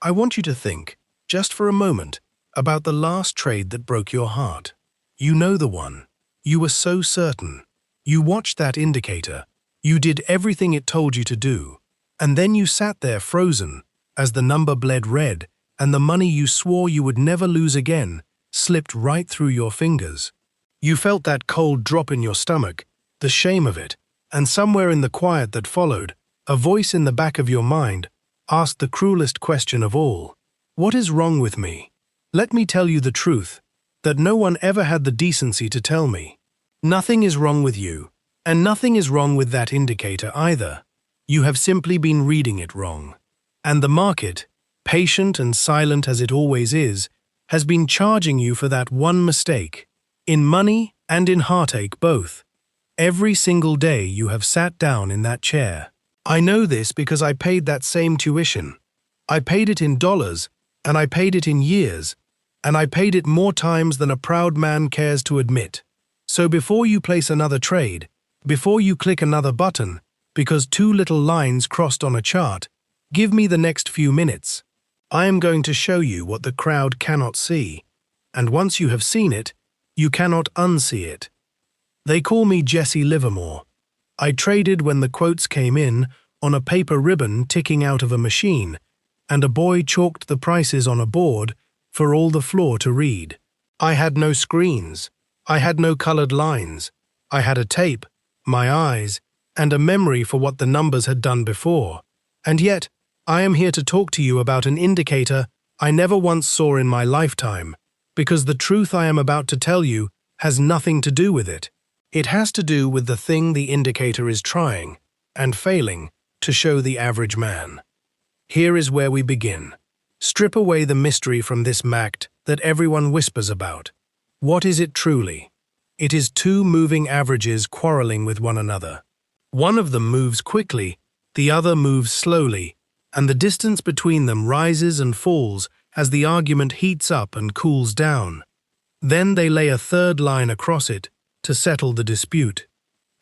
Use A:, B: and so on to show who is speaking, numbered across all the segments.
A: I want you to think, just for a moment, about the last trade that broke your heart. You know the one. You were so certain. You watched that indicator. You did everything it told you to do. And then you sat there frozen, as the number bled red, and the money you swore you would never lose again slipped right through your fingers. You felt that cold drop in your stomach, the shame of it, and somewhere in the quiet that followed, a voice in the back of your mind asked the cruelest question of all. What is wrong with me? Let me tell you the truth, that no one ever had the decency to tell me. Nothing is wrong with you, and nothing is wrong with that indicator either. You have simply been reading it wrong. And the market, patient and silent as it always is, has been charging you for that one mistake, in money and in heartache both. Every single day you have sat down in that chair. I know this because I paid that same tuition. I paid it in dollars, and I paid it in years, and I paid it more times than a proud man cares to admit. So before you place another trade, before you click another button, because two little lines crossed on a chart, give me the next few minutes. I am going to show you what the crowd cannot see, and once you have seen it, you cannot unsee it. They call me Jesse Livermore. I traded when the quotes came in on a paper ribbon ticking out of a machine, and a boy chalked the prices on a board for all the floor to read. I had no screens. I had no colored lines. I had a tape, my eyes, and a memory for what the numbers had done before. And yet, I am here to talk to you about an indicator I never once saw in my lifetime, because the truth I am about to tell you has nothing to do with it. It has to do with the thing the indicator is trying, and failing, to show the average man. Here is where we begin. Strip away the mystery from this MACD that everyone whispers about. What is it truly? It is two moving averages quarreling with one another. One of them moves quickly, the other moves slowly, and the distance between them rises and falls as the argument heats up and cools down. Then they lay a third line across it to settle the dispute,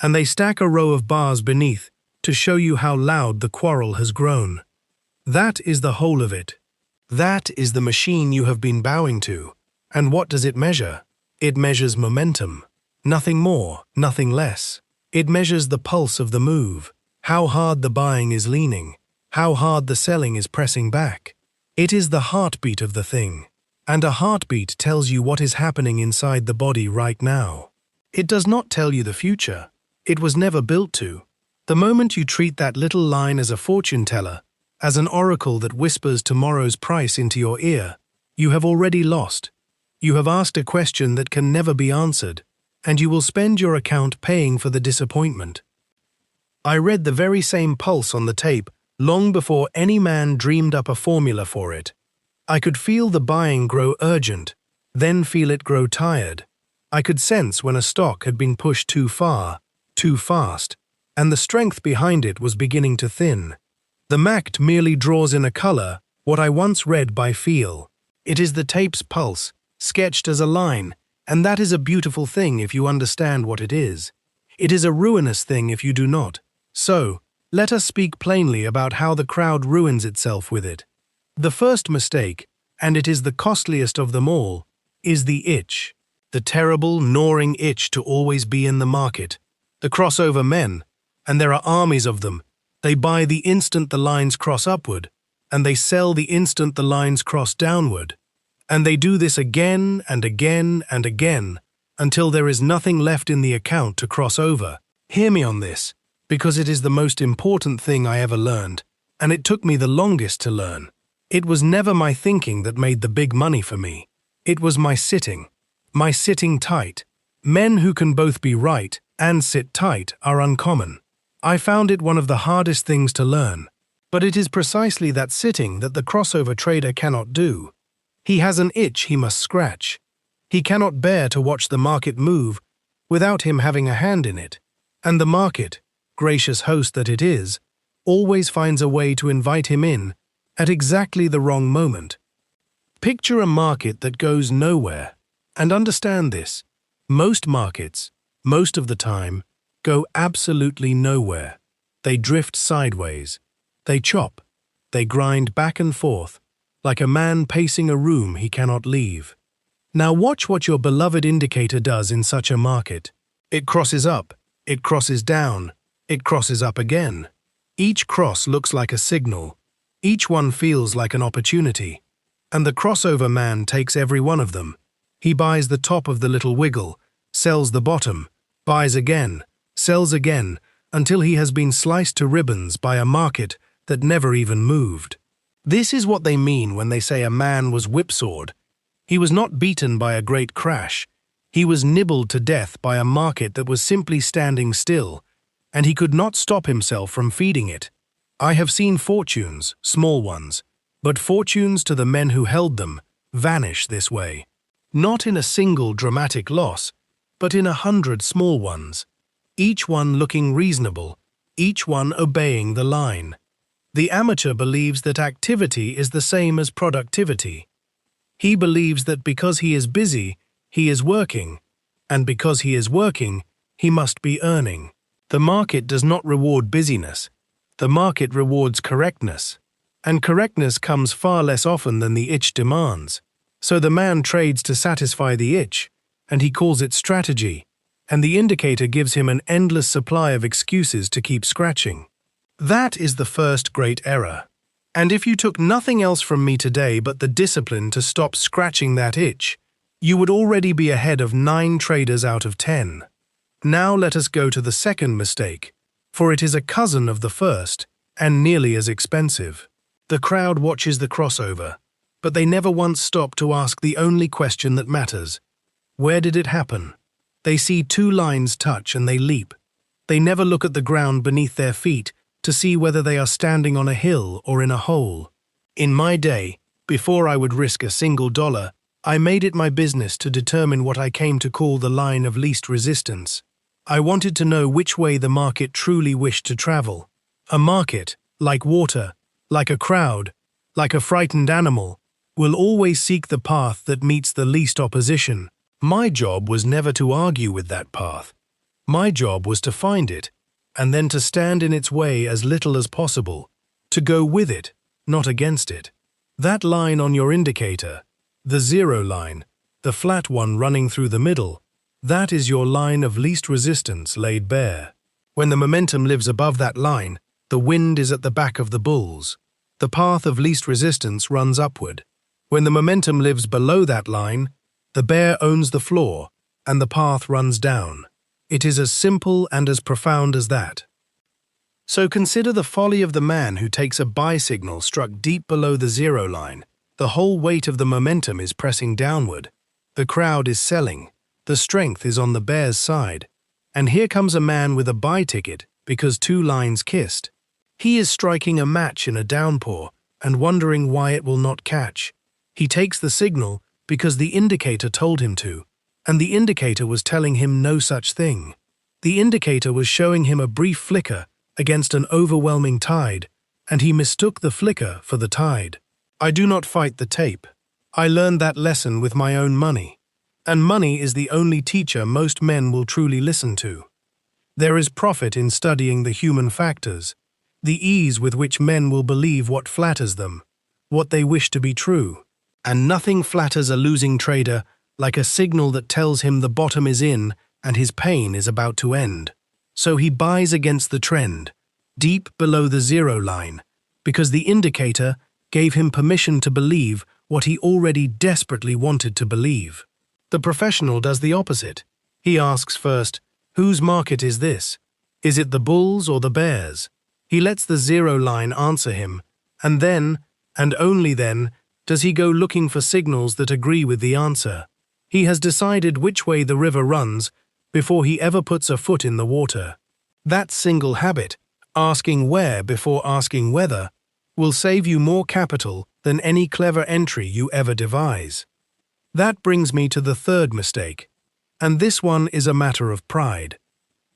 A: and they stack a row of bars beneath to show you how loud the quarrel has grown. That is the whole of it. That is the machine you have been bowing to. And what does it measure? It measures momentum. Nothing more, nothing less. It measures the pulse of the move, how hard the buying is leaning, how hard the selling is pressing back. It is the heartbeat of the thing, and a heartbeat tells you what is happening inside the body right now. It does not tell you the future. It was never built to. The moment you treat that little line as a fortune teller, as an oracle that whispers tomorrow's price into your ear, you have already lost. You have asked a question that can never be answered, and you will spend your account paying for the disappointment. I read the very same pulse on the tape long before any man dreamed up a formula for it. I could feel the buying grow urgent, then feel it grow tired. I could sense when a stock had been pushed too far, too fast, and the strength behind it was beginning to thin. The MACD merely draws in a color what I once read by feel. It is the tape's pulse, sketched as a line, and that is a beautiful thing if you understand what it is. It is a ruinous thing if you do not. So, let us speak plainly about how the crowd ruins itself with it. The first mistake, and it is the costliest of them all, is the itch. The terrible, gnawing itch to always be in the market. The crossover men, and there are armies of them, they buy the instant the lines cross upward, and they sell the instant the lines cross downward. And they do this again and again and again, until there is nothing left in the account to cross over. Hear me on this, because it is the most important thing I ever learned, and it took me the longest to learn. It was never my thinking that made the big money for me. It was my sitting tight. Men who can both be right and sit tight are uncommon. I found it one of the hardest things to learn. But it is precisely that sitting that the crossover trader cannot do. He has an itch he must scratch. He cannot bear to watch the market move without him having a hand in it. And the market, gracious host that it is, always finds a way to invite him in at exactly the wrong moment. Picture a market that goes nowhere, and understand this. Most markets, most of the time, go absolutely nowhere. They drift sideways. They chop. They grind back and forth. like a man pacing a room he cannot leave. Now watch what your beloved indicator does in such a market. It crosses up, it crosses down, it crosses up again. Each cross looks like a signal. Each one feels like an opportunity. And the crossover man takes every one of them. He buys the top of the little wiggle, sells the bottom, buys again, sells again, until he has been sliced to ribbons by a market that never even moved. This is what they mean when they say a man was whipsawed. He was not beaten by a great crash. He was nibbled to death by a market that was simply standing still, and he could not stop himself from feeding it. I have seen fortunes, small ones, but fortunes to the men who held them vanish this way. Not in a single dramatic loss, but in 100 small ones, each one looking reasonable, each one obeying the line. The amateur believes that activity is the same as productivity. He believes that because he is busy, he is working, and because he is working, he must be earning. The market does not reward busyness. The market rewards correctness, and correctness comes far less often than the itch demands. So the man trades to satisfy the itch, and he calls it strategy, and the indicator gives him an endless supply of excuses to keep scratching. That is the first great error. And if you took nothing else from me today but the discipline to stop scratching that itch, you would already be ahead of 9 traders out of 10. Now let us go to the second mistake, for it is a cousin of the first and nearly as expensive. The crowd watches the crossover, but they never once stop to ask the only question that matters. Where did it happen? They see 2 lines touch and they leap. They never look at the ground beneath their feet to see whether they are standing on a hill or in a hole. In my day, before I would risk a single dollar, I made it my business to determine what I came to call the line of least resistance. I wanted to know which way the market truly wished to travel. A market, like water, like a crowd, like a frightened animal, will always seek the path that meets the least opposition. My job was never to argue with that path. My job was to find it, and then to stand in its way as little as possible, to go with it, not against it. That line on your indicator, the 0 line, the flat one running through the middle, that is your line of least resistance laid bare. When the momentum lives above that line, the wind is at the back of the bulls. The path of least resistance runs upward. When the momentum lives below that line, the bear owns the floor, and the path runs down. It is as simple and as profound as that. So consider the folly of the man who takes a buy signal struck deep below the 0 line. The whole weight of the momentum is pressing downward. The crowd is selling. The strength is on the bear's side. And here comes a man with a buy ticket because 2 lines kissed. He is striking a match in a downpour and wondering why it will not catch. He takes the signal because the indicator told him to, and the indicator was telling him no such thing. The indicator was showing him a brief flicker against an overwhelming tide, and he mistook the flicker for the tide. I do not fight the tape. I learned that lesson with my own money, and money is the only teacher most men will truly listen to. There is profit in studying the human factors, the ease with which men will believe what flatters them, what they wish to be true. And nothing flatters a losing trader like a signal that tells him the bottom is in and his pain is about to end. So he buys against the trend, deep below the 0 line, because the indicator gave him permission to believe what he already desperately wanted to believe. The professional does the opposite. He asks first, whose market is this? Is it the bulls or the bears? He lets the 0 line answer him, and then, and only then, does he go looking for signals that agree with the answer. He has decided which way the river runs before he ever puts a foot in the water. That single habit, asking where before asking whether, will save you more capital than any clever entry you ever devise. That brings me to the third mistake, and this one is a matter of pride.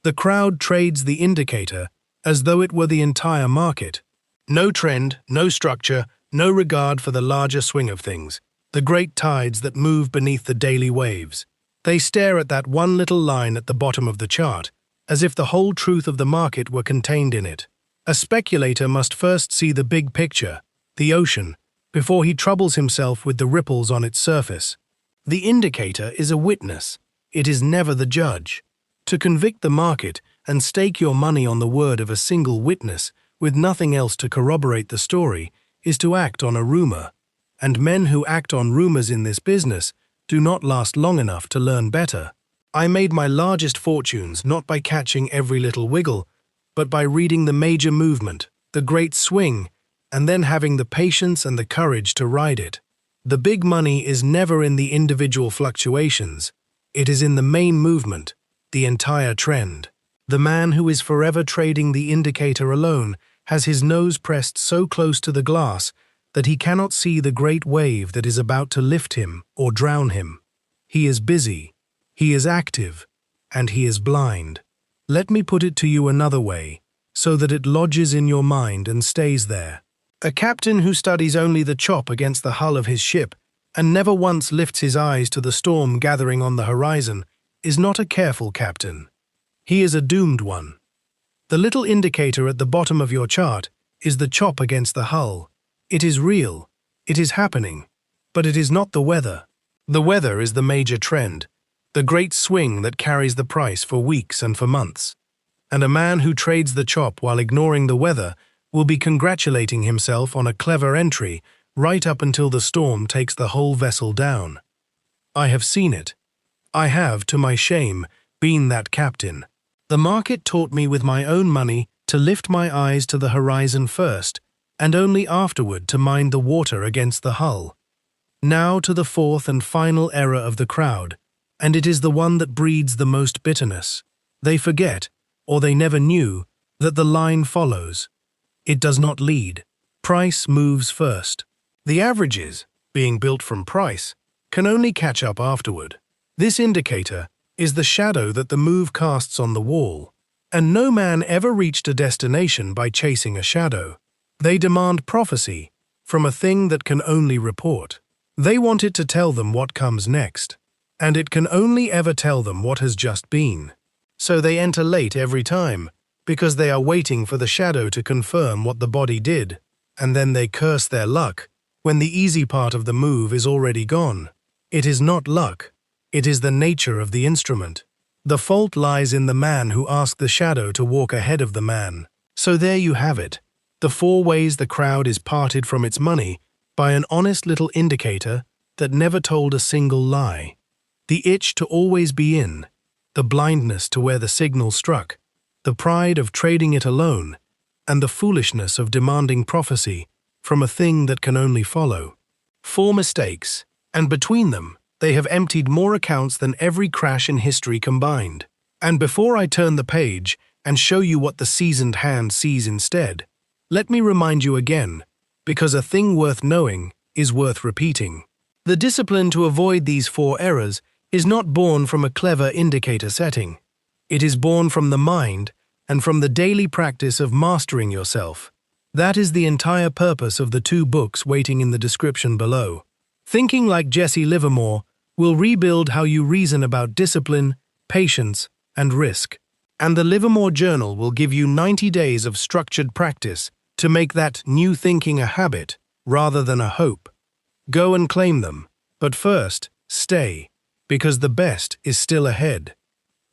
A: The crowd trades the indicator as though it were the entire market. No trend, no structure, no regard for the larger swing of things, the great tides that move beneath the daily waves. They stare at that one little line at the bottom of the chart, as if the whole truth of the market were contained in it. A speculator must first see the big picture, the ocean, before he troubles himself with the ripples on its surface. The indicator is a witness. It is never the judge. To convict the market and stake your money on the word of a single witness with nothing else to corroborate the story is to act on a rumor. And men who act on rumors in this business do not last long enough to learn better. I made my largest fortunes not by catching every little wiggle, but by reading the major movement, the great swing, and then having the patience and the courage to ride it. The big money is never in the individual fluctuations. It is in the main movement, the entire trend. The man who is forever trading the indicator alone has his nose pressed so close to the glass that he cannot see the great wave that is about to lift him or drown him. He is busy, he is active, and he is blind. Let me put it to you another way, so that it lodges in your mind and stays there. A captain who studies only the chop against the hull of his ship and never once lifts his eyes to the storm gathering on the horizon is not a careful captain. He is a doomed one. The little indicator at the bottom of your chart is the chop against the hull. It is real, it is happening, but it is not the weather. The weather is the major trend, the great swing that carries the price for weeks and for months. And a man who trades the chop while ignoring the weather will be congratulating himself on a clever entry right up until the storm takes the whole vessel down. I have seen it. I have, to my shame, been that captain. The market taught me with my own money to lift my eyes to the horizon first, and only afterward to mind the water against the hull. Now to the fourth and final error of the crowd, and it is the one that breeds the most bitterness. They forget, or they never knew, that the line follows. It does not lead. Price moves first. The averages, being built from price, can only catch up afterward. This indicator is the shadow that the move casts on the wall, and no man ever reached a destination by chasing a shadow. They demand prophecy from a thing that can only report. They want it to tell them what comes next, and it can only ever tell them what has just been. So they enter late every time, because they are waiting for the shadow to confirm what the body did, and then they curse their luck when the easy part of the move is already gone. It is not luck. It is the nature of the instrument. The fault lies in the man who asked the shadow to walk ahead of the man. So there you have it, the 4 ways the crowd is parted from its money by an honest little indicator that never told a single lie. The itch to always be in, the blindness to where the signal struck, the pride of trading it alone, and the foolishness of demanding prophecy from a thing that can only follow. 4 mistakes, and between them, they have emptied more accounts than every crash in history combined. And before I turn the page and show you what the seasoned hand sees instead, let me remind you again, because a thing worth knowing is worth repeating. The discipline to avoid these 4 errors is not born from a clever indicator setting. It is born from the mind and from the daily practice of mastering yourself. That is the entire purpose of the 2 books waiting in the description below. Thinking like Jesse Livermore will rebuild how you reason about discipline, patience, and risk. And the Livermore Journal will give you 90 days of structured practice to make that new thinking a habit rather than a hope. Go and claim them, but first, stay, because the best is still ahead.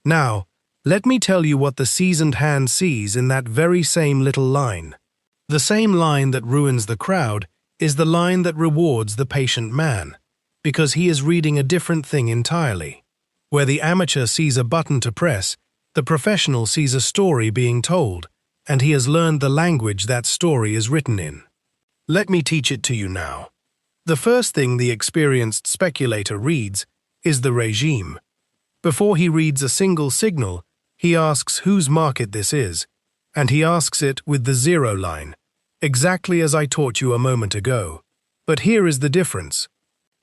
A: Now, let me tell you what the seasoned hand sees in that very same little line. The same line that ruins the crowd is the line that rewards the patient man, because he is reading a different thing entirely. Where the amateur sees a button to press, the professional sees a story being told, and he has learned the language that story is written in. Let me teach it to you now. The first thing the experienced speculator reads is the regime. Before he reads a single signal, he asks whose market this is, and he asks it with the 0 line, exactly as I taught you a moment ago. But here is the difference.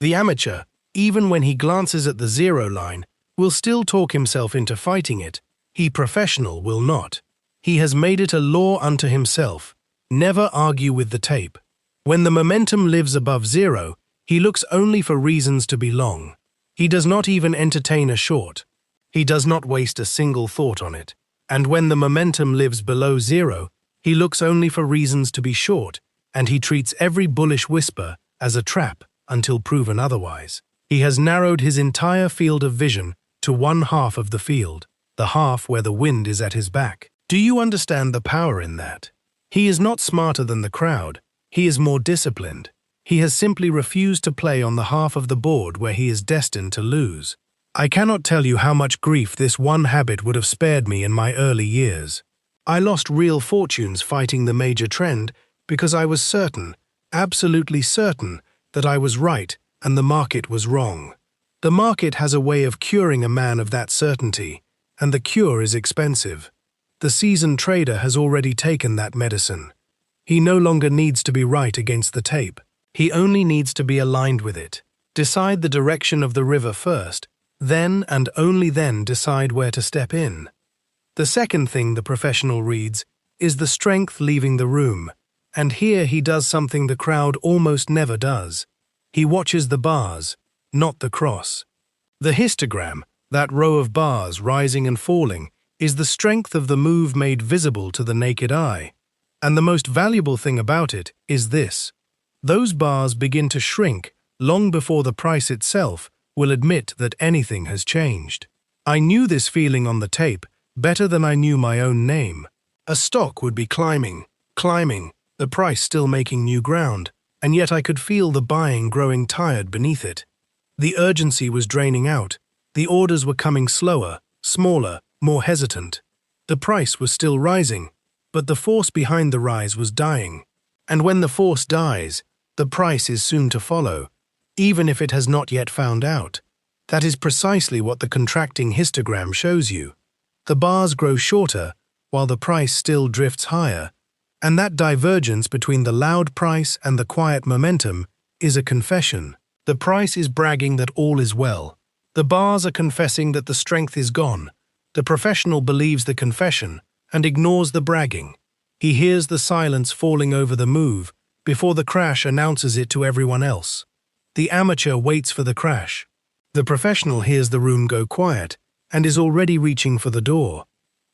A: The amateur, even when he glances at the 0 line, will still talk himself into fighting it. He professional will not. He has made it a law unto himself. Never argue with the tape. When the momentum lives above 0, he looks only for reasons to be long. He does not even entertain a short. He does not waste a single thought on it. And when the momentum lives below 0, he looks only for reasons to be short, and he treats every bullish whisper as a trap until proven otherwise. He has narrowed his entire field of vision to one half of the field, the half where the wind is at his back. Do you understand the power in that? He is not smarter than the crowd. He is more disciplined. He has simply refused to play on the half of the board where he is destined to lose. I cannot tell you how much grief this one habit would have spared me in my early years. I lost real fortunes fighting the major trend because I was certain, absolutely certain, that I was right and the market was wrong. The market has a way of curing a man of that certainty, and the cure is expensive. The seasoned trader has already taken that medicine. He no longer needs to be right against the tape. He only needs to be aligned with it. Decide the direction of the river first, then and only then decide where to step in. The second thing the professional reads is the strength leaving the room, and here he does something the crowd almost never does. He watches the bars, not the cross. The histogram, that row of bars rising and falling, is the strength of the move made visible to the naked eye. And the most valuable thing about it is this: those bars begin to shrink long before the price itself will admit that anything has changed. I knew this feeling on the tape better than I knew my own name. A stock would be climbing, the price still making new ground, and yet I could feel the buying growing tired beneath it. The urgency was draining out. The orders were coming slower, smaller, more hesitant. The price was still rising, but the force behind the rise was dying. And when the force dies, the price is soon to follow, even if it has not yet found out. That is precisely what the contracting histogram shows you. The bars grow shorter, while the price still drifts higher, and that divergence between the loud price and the quiet momentum is a confession. The price is bragging that all is well. The bars are confessing that the strength is gone. The professional believes the confession and ignores the bragging. He hears the silence falling over the move before the crash announces it to everyone else. The amateur waits for the crash. The professional hears the room go quiet and is already reaching for the door.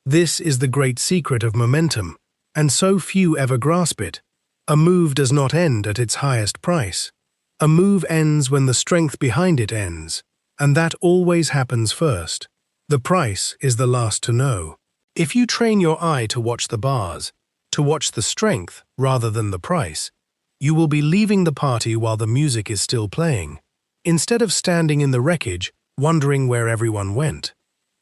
A: This is the great secret of momentum, and so few ever grasp it. A move does not end at its highest price. A move ends when the strength behind it ends, and that always happens first. The price is the last to know. If you train your eye to watch the bars, to watch the strength rather than the price, you will be leaving the party while the music is still playing, instead of standing in the wreckage, wondering where everyone went.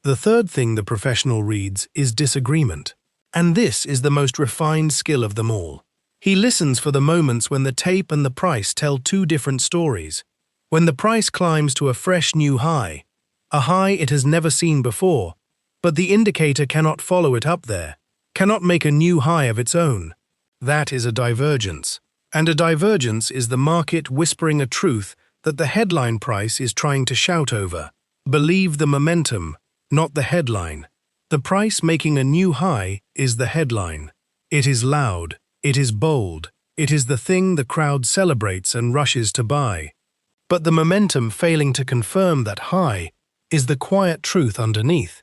A: The third thing the professional reads is disagreement. And this is the most refined skill of them all. He listens for the moments when the tape and the price tell two different stories. When the price climbs to a fresh new high, a high it has never seen before, but the indicator cannot follow it up there, cannot make a new high of its own. That is a divergence. And a divergence is the market whispering a truth that the headline price is trying to shout over. Believe the momentum, not the headline. The price making a new high is the headline. It is loud, it is bold, it is the thing the crowd celebrates and rushes to buy. But the momentum failing to confirm that high is the quiet truth underneath.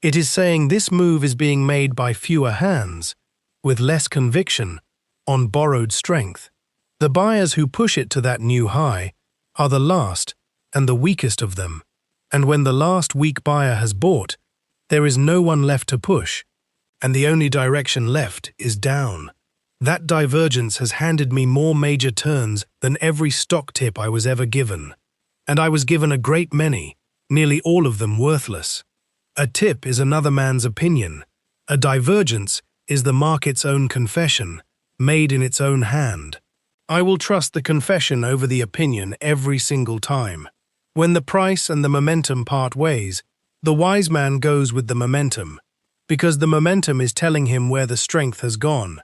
A: It is saying this move is being made by fewer hands, with less conviction, on borrowed strength. The buyers who push it to that new high are the last and the weakest of them. And when the last weak buyer has bought, there is no one left to push, and the only direction left is down. That divergence has handed me more major turns than every stock tip I was ever given. And I was given a great many, nearly all of them worthless. A tip is another man's opinion. A divergence is the market's own confession, made in its own hand. I will trust the confession over the opinion every single time. When the price and the momentum part ways, the wise man goes with the momentum, because the momentum is telling him where the strength has gone,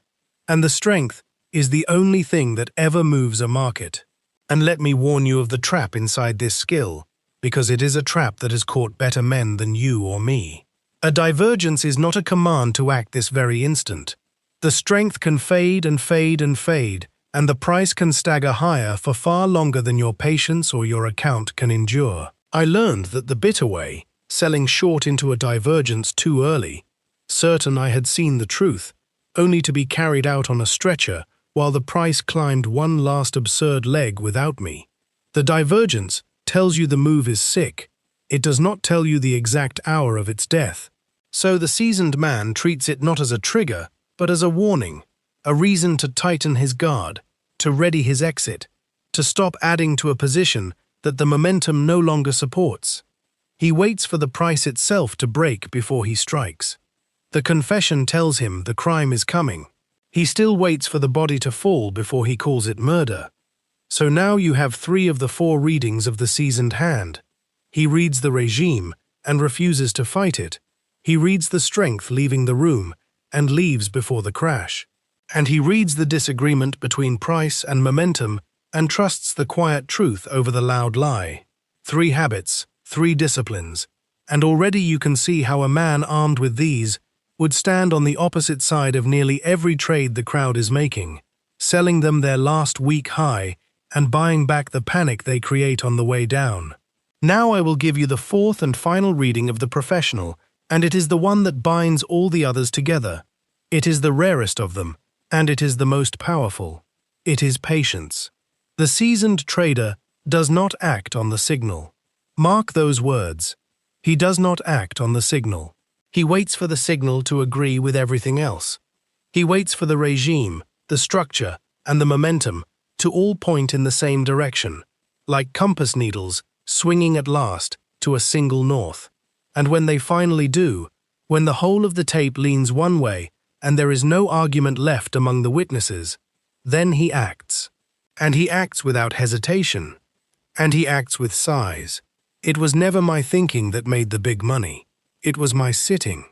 A: and the strength is the only thing that ever moves a market. And let me warn you of the trap inside this skill, because it is a trap that has caught better men than you or me. A divergence is not a command to act this very instant. The strength can fade and fade and fade, and the price can stagger higher for far longer than your patience or your account can endure. I learned that the bitter way, selling short into a divergence too early, certain I had seen the truth, only to be carried out on a stretcher while the price climbed one last absurd leg without me. The divergence tells you the move is sick. It does not tell you the exact hour of its death. So the seasoned man treats it not as a trigger, but as a warning, a reason to tighten his guard, to ready his exit, to stop adding to a position that the momentum no longer supports. He waits for the price itself to break before he strikes. The confession tells him the crime is coming. He still waits for the body to fall before he calls it murder. So now you have 3 of the 4 readings of the seasoned hand. He reads the regime and refuses to fight it. He reads the strength leaving the room and leaves before the crash. And he reads the disagreement between price and momentum and trusts the quiet truth over the loud lie. 3 habits, 3 disciplines, and already you can see how a man armed with these would stand on the opposite side of nearly every trade the crowd is making, selling them their last week high and buying back the panic they create on the way down. Now I will give you the 4th and final reading of the professional, and it is the one that binds all the others together. It is the rarest of them, and it is the most powerful. It is patience. The seasoned trader does not act on the signal. Mark those words. He does not act on the signal. He waits for the signal to agree with everything else. He waits for the regime, the structure, and the momentum to all point in the same direction, like compass needles swinging at last to a single north. And when they finally do, when the whole of the tape leans one way and there is no argument left among the witnesses, then he acts. And he acts without hesitation. And he acts with sighs. It was never my thinking that made the big money. It was my sitting.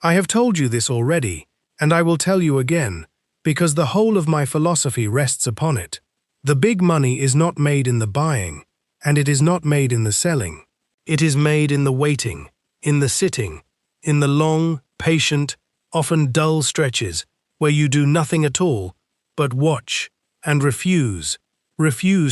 A: I have told you this already, and I will tell you again, because the whole of my philosophy rests upon it. The big money is not made in the buying, and it is not made in the selling. It is made in the waiting, in the sitting, in the long, patient, often dull stretches where you do nothing at all but watch and refuse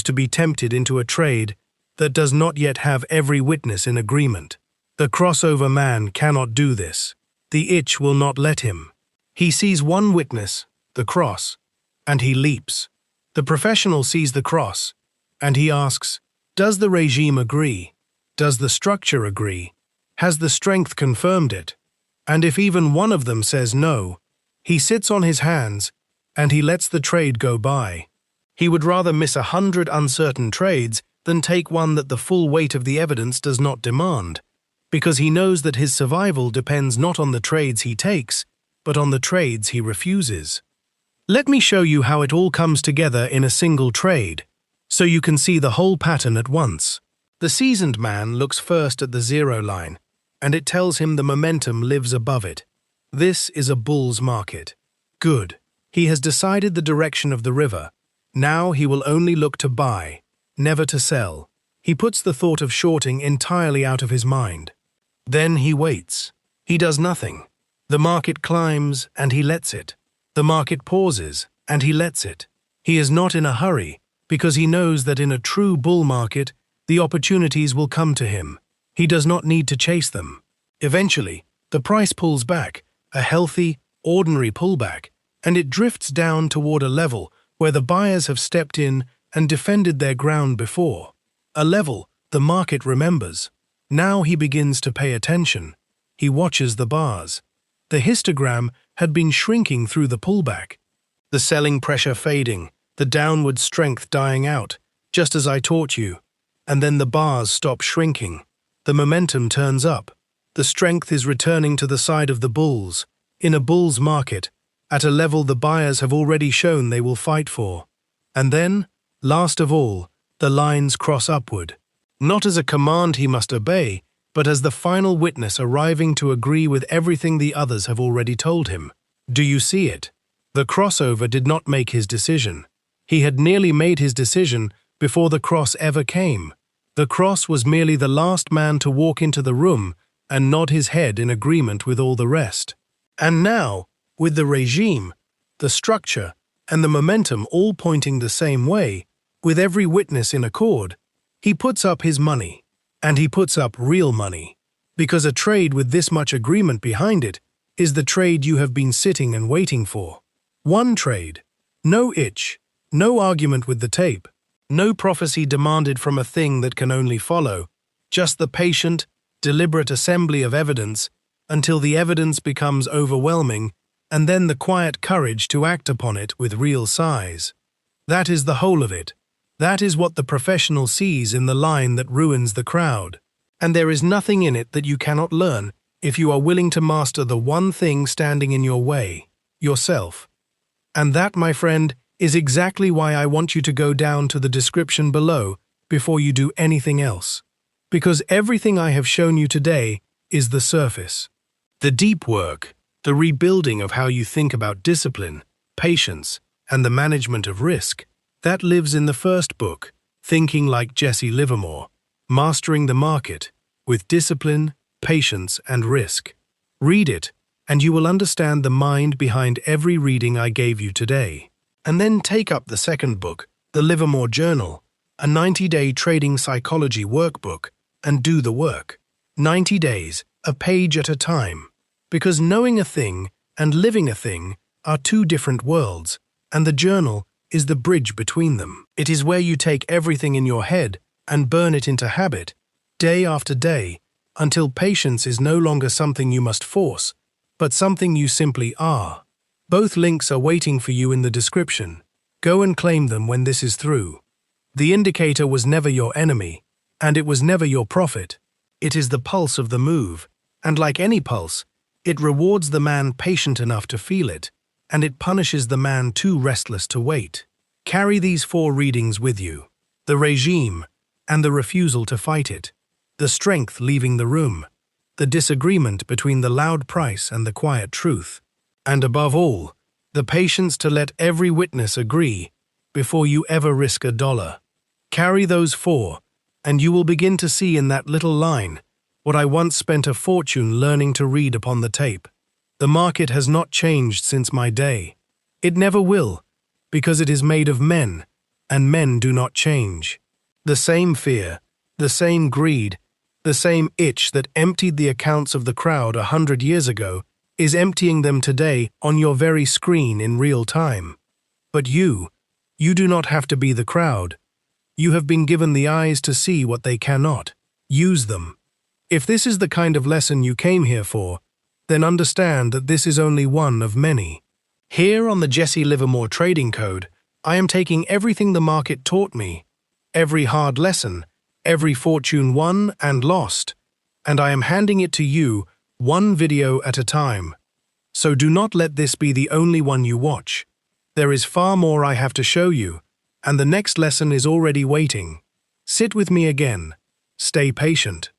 A: to be tempted into a trade that does not yet have every witness in agreement. The crossover man cannot do this. The itch will not let him. He sees one witness, the cross, and he leaps. The professional sees the cross, and he asks, does the regime agree? Does the structure agree? Has the strength confirmed it? And if even one of them says no, he sits on his hands and he lets the trade go by. He would rather miss 100 uncertain trades than take one that the full weight of the evidence does not demand, because he knows that his survival depends not on the trades he takes, but on the trades he refuses. Let me show you how it all comes together in a single trade, so you can see the whole pattern at once. The seasoned man looks first at the 0 line, and it tells him the momentum lives above it. This is a bull's market. Good. He has decided the direction of the river. Now he will only look to buy, never to sell. He puts the thought of shorting entirely out of his mind. Then he waits. He does nothing. The market climbs, and he lets it. The market pauses, and he lets it. He is not in a hurry, because he knows that in a true bull market, the opportunities will come to him. He does not need to chase them. Eventually, the price pulls back, a healthy, ordinary pullback, and it drifts down toward a level where the buyers have stepped in and defended their ground before. A level the market remembers. Now he begins to pay attention. He watches the bars. The histogram had been shrinking through the pullback. The selling pressure fading, the downward strength dying out, just as I taught you. And then the bars stop shrinking. The momentum turns up. The strength is returning to the side of the bulls. In a bull's market, at a level the buyers have already shown they will fight for. And then, last of all, the lines cross upward. Not as a command he must obey, but as the final witness arriving to agree with everything the others have already told him. Do you see it? The crossover did not make his decision. He had nearly made his decision before the cross ever came. The cross was merely the last man to walk into the room and nod his head in agreement with all the rest. And now, with the regime, the structure, and the momentum all pointing the same way, with every witness in accord, he puts up his money. And he puts up real money. Because a trade with this much agreement behind it is the trade you have been sitting and waiting for. One trade. No itch, no argument with the tape, no prophecy demanded from a thing that can only follow, just the patient, deliberate assembly of evidence until the evidence becomes overwhelming, and then the quiet courage to act upon it with real size. That is the whole of it. That is what the professional sees in the line that ruins the crowd. And there is nothing in it that you cannot learn if you are willing to master the one thing standing in your way, yourself. And that, my friend, is exactly why I want you to go down to the description below before you do anything else. Because everything I have shown you today is the surface. The deep work, the rebuilding of how you think about discipline, patience, and the management of risk, that lives in the first book, Thinking Like Jesse Livermore, Mastering the Market with Discipline, Patience, and Risk. Read it, and you will understand the mind behind every reading I gave you today. And then take up the second book, The Livermore Journal, a 90-day trading psychology workbook, and do the work. 90 days, a page at a time. Because knowing a thing and living a thing are two different worlds, and the journal is the bridge between them. It is where you take everything in your head and burn it into habit, day after day, until patience is no longer something you must force, but something you simply are. Both links are waiting for you in the description. Go and claim them when this is through. The indicator was never your enemy, and it was never your prophet. It is the pulse of the move, and like any pulse, it rewards the man patient enough to feel it, and it punishes the man too restless to wait. Carry these 4 readings with you: the regime and the refusal to fight it, the strength leaving the room, the disagreement between the loud price and the quiet truth, and above all, the patience to let every witness agree before you ever risk a dollar. Carry those 4, and you will begin to see in that little line what I once spent a fortune learning to read upon the tape. The market has not changed since my day. It never will, because it is made of men, and men do not change. The same fear, the same greed, the same itch that emptied the accounts of the crowd 100 years ago is emptying them today on your very screen in real time. But you do not have to be the crowd. You have been given the eyes to see what they cannot. Use them. If this is the kind of lesson you came here for, then understand that this is only one of many. Here on the Jesse Livermore Trading Code, I am taking everything the market taught me, every hard lesson, every fortune won and lost, and I am handing it to you one video at a time. So do not let this be the only one you watch. There is far more I have to show you, and the next lesson is already waiting. Sit with me again. Stay patient.